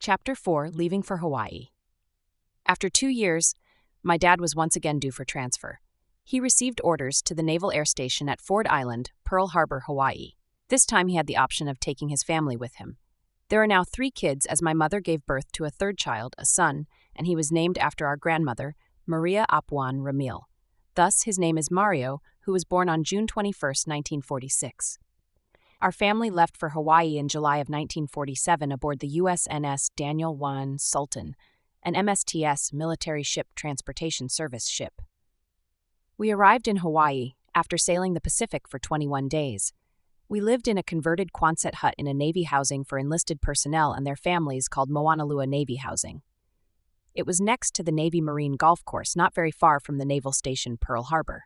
Chapter 4, Leaving for Hawaii. After 2 years, my dad was once again due for transfer. He received orders to the Naval Air Station at Ford Island, Pearl Harbor, Hawaii. This time he had the option of taking his family with him. There are now 3 kids as my mother gave birth to a 3rd child, a son, and he was named after our grandmother, Maria Apuan Ramil. Thus, his name is Mario, who was born on June 21, 1946. Our family left for Hawaii in July of 1947 aboard the USNS Daniel I Sultan, an MSTS military ship transportation service ship. We arrived in Hawaii after sailing the Pacific for 21 days. We lived in a converted Quonset hut in a Navy housing for enlisted personnel and their families called Moanalua Navy Housing. It was next to the Navy Marine Golf Course, not very far from the Naval Station Pearl Harbor.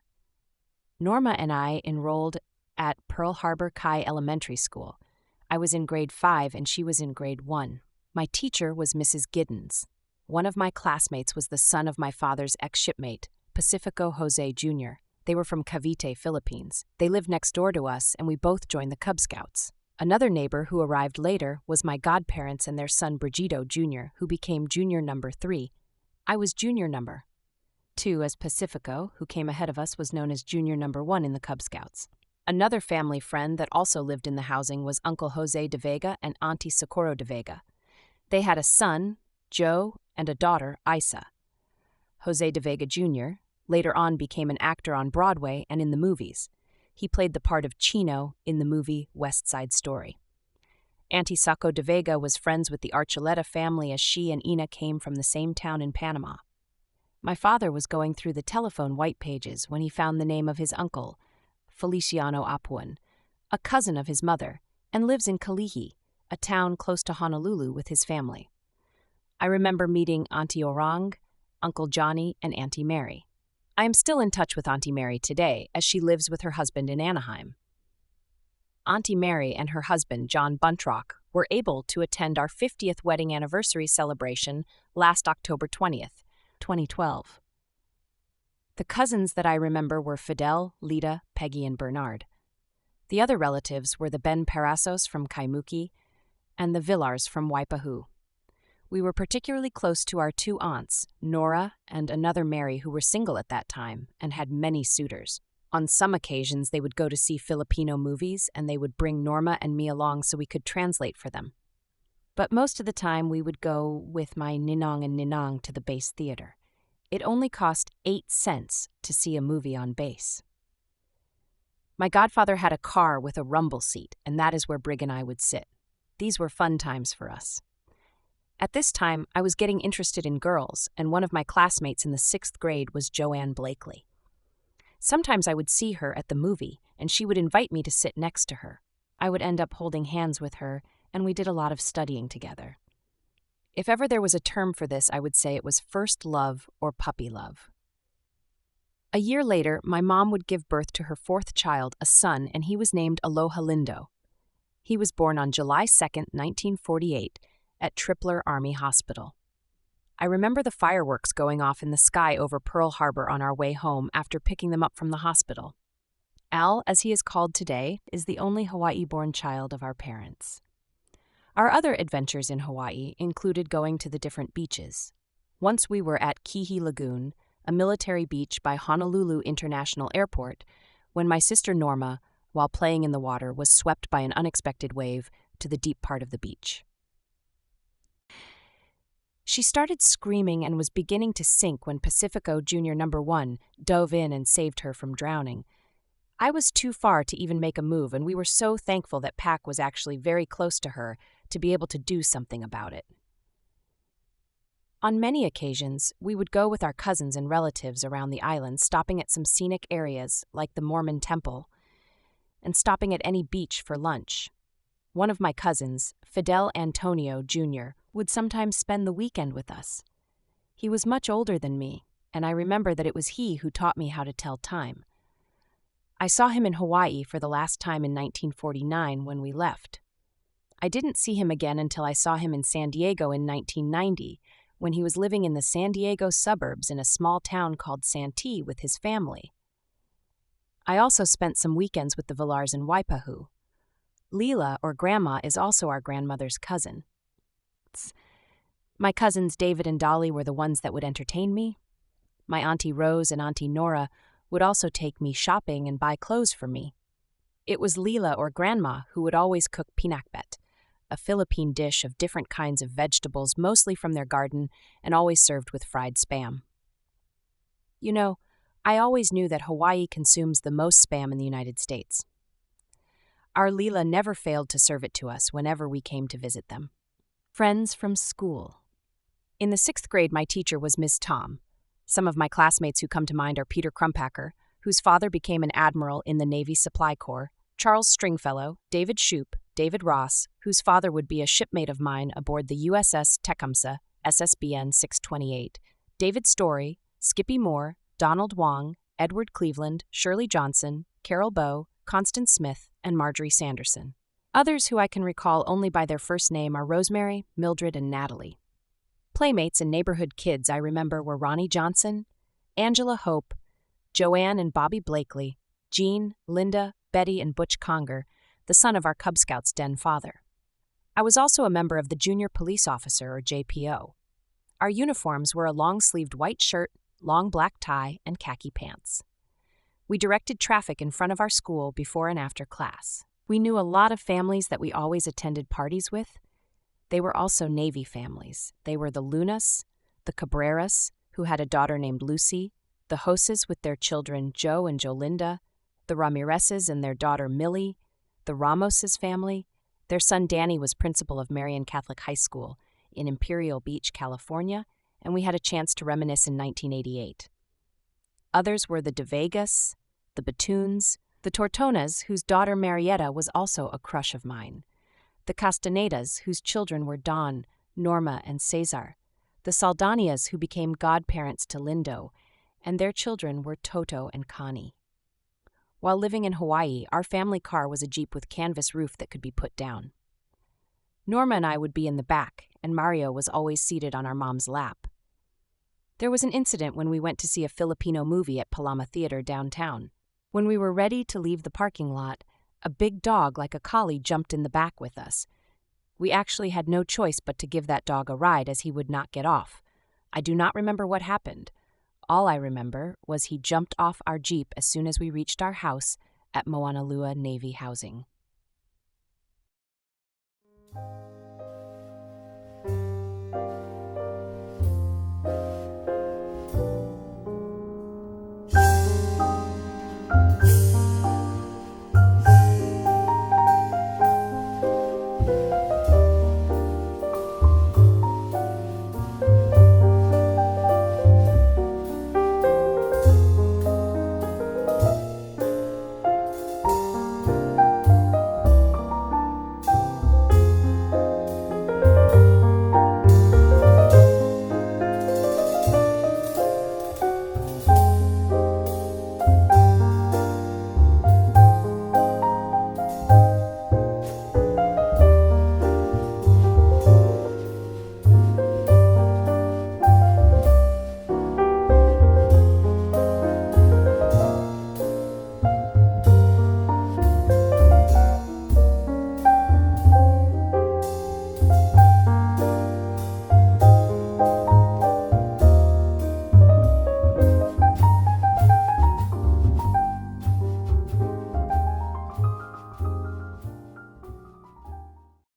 Norma and I enrolled at Pearl Harbor Kai Elementary School. I was in grade 5 and she was in grade 1. My teacher was Mrs. Giddens. One of my classmates was the son of my father's ex-shipmate, Pacifico Jose Jr. They were from Cavite, Philippines. They lived next door to us and we both joined the Cub Scouts. Another neighbor who arrived later was my godparents and their son Brigito Jr., who became junior number 3. I was junior number 2, as Pacifico, who came ahead of us, was known as junior number 1 in the Cub Scouts. Another family friend that also lived in the housing was Uncle Jose de Vega and Auntie Socorro de Vega. They had a son, Joe, and a daughter, Isa. Jose de Vega Jr. later on became an actor on Broadway and in the movies. He played the part of Chino in the movie West Side Story. Auntie Saco de Vega was friends with the Archuleta family as she and Ina came from the same town in Panama. My father was going through the telephone white pages when he found the name of his uncle, Feliciano Apuan, a cousin of his mother, and lives in Kalihi, a town close to Honolulu, with his family. I remember meeting Auntie Orang, Uncle Johnny, and Auntie Mary. I am still in touch with Auntie Mary today, as she lives with her husband in Anaheim. Auntie Mary and her husband, John Buntrock, were able to attend our 50th wedding anniversary celebration last October 20th, 2012. The cousins that I remember were Fidel, Lita, Peggy, and Bernard. The other relatives were the Ben Parasos from Kaimuki and the Villars from Waipahu. We were particularly close to our 2 aunts, Nora and another Mary, who were single at that time and had many suitors. On some occasions, they would go to see Filipino movies and they would bring Norma and me along so we could translate for them. But most of the time, we would go with my ninong and ninang to the base theater. It only cost 8 cents to see a movie on base. My godfather had a car with a rumble seat, and that is where Brig and I would sit. These were fun times for us. At this time, I was getting interested in girls, and one of my classmates in the 6th grade was Joanne Blakely. Sometimes I would see her at the movie, and she would invite me to sit next to her. I would end up holding hands with her, and we did a lot of studying together. If ever there was a term for this, I would say it was first love or puppy love. A year later, my mom would give birth to her 4th child, a son, and he was named Aloha Lindo. He was born on July 2, 1948, at Tripler Army Hospital. I remember the fireworks going off in the sky over Pearl Harbor on our way home after picking them up from the hospital. Al, as he is called today, is the only Hawaii-born child of our parents. Our other adventures in Hawaii included going to the different beaches. Once we were at Kihi Lagoon, a military beach by Honolulu International Airport, when my sister Norma, while playing in the water, was swept by an unexpected wave to the deep part of the beach. She started screaming and was beginning to sink when Pacifico Junior number 1 dove in and saved her from drowning. I was too far to even make a move, and we were so thankful that Pac was actually very close to her to be able to do something about it. On many occasions, we would go with our cousins and relatives around the island, stopping at some scenic areas like the Mormon Temple, and stopping at any beach for lunch. One of my cousins, Fidel Antonio Jr., would sometimes spend the weekend with us. He was much older than me, and I remember that it was he who taught me how to tell time. I saw him in Hawaii for the last time in 1949 when we left. I didn't see him again until I saw him in San Diego in 1990, when he was living in the San Diego suburbs in a small town called Santee with his family. I also spent some weekends with the Villars in Waipahu. Leela, or Grandma, is also our grandmother's cousin. My cousins David and Dolly were the ones that would entertain me. My Auntie Rose and Auntie Nora would also take me shopping and buy clothes for me. It was Leela or Grandma who would always cook pinakbet, a Philippine dish of different kinds of vegetables, mostly from their garden, and always served with fried spam. You know, I always knew that Hawaii consumes the most spam in the United States. Our Leela never failed to serve it to us whenever we came to visit them. Friends from school. In the 6th grade, my teacher was Miss Tom. Some of my classmates who come to mind are Peter Crumpacker, whose father became an admiral in the Navy Supply Corps, Charles Stringfellow, David Shoup, David Ross, whose father would be a shipmate of mine aboard the USS Tecumseh, SSBN 628, David Story, Skippy Moore, Donald Wong, Edward Cleveland, Shirley Johnson, Carol Bow, Constance Smith, and Marjorie Sanderson. Others who I can recall only by their first name are Rosemary, Mildred, and Natalie. Playmates and neighborhood kids I remember were Ronnie Johnson, Angela Hope, Joanne and Bobby Blakely, Jean, Linda, Betty, and Butch Conger, the son of our Cub Scouts den father. I was also a member of the Junior Police Officer, or JPO. Our uniforms were a long-sleeved white shirt, long black tie, and khaki pants. We directed traffic in front of our school before and after class. We knew a lot of families that we always attended parties with. They were also Navy families. They were the Lunas, the Cabreras, who had a daughter named Lucy, the Hoses with their children Joe and Jolinda, the Ramirezes and their daughter Millie, the Ramoses family. Their son Danny was principal of Marian Catholic High School in Imperial Beach, California, and we had a chance to reminisce in 1988. Others were the De Vegas, the Batoons, the Tortonas, whose daughter Marietta was also a crush of mine, the Castanedas, whose children were Don, Norma, and Cesar, the Saldanias, who became godparents to Lindo, and their children were Toto and Connie. While living in Hawaii, our family car was a Jeep with canvas roof that could be put down. Norma and I would be in the back, and Mario was always seated on our mom's lap. There was an incident when we went to see a Filipino movie at Palama Theater downtown. When we were ready to leave the parking lot, a big dog like a collie jumped in the back with us. We actually had no choice but to give that dog a ride as he would not get off. I do not remember what happened. All I remember was he jumped off our Jeep as soon as we reached our house at Moanalua Navy Housing.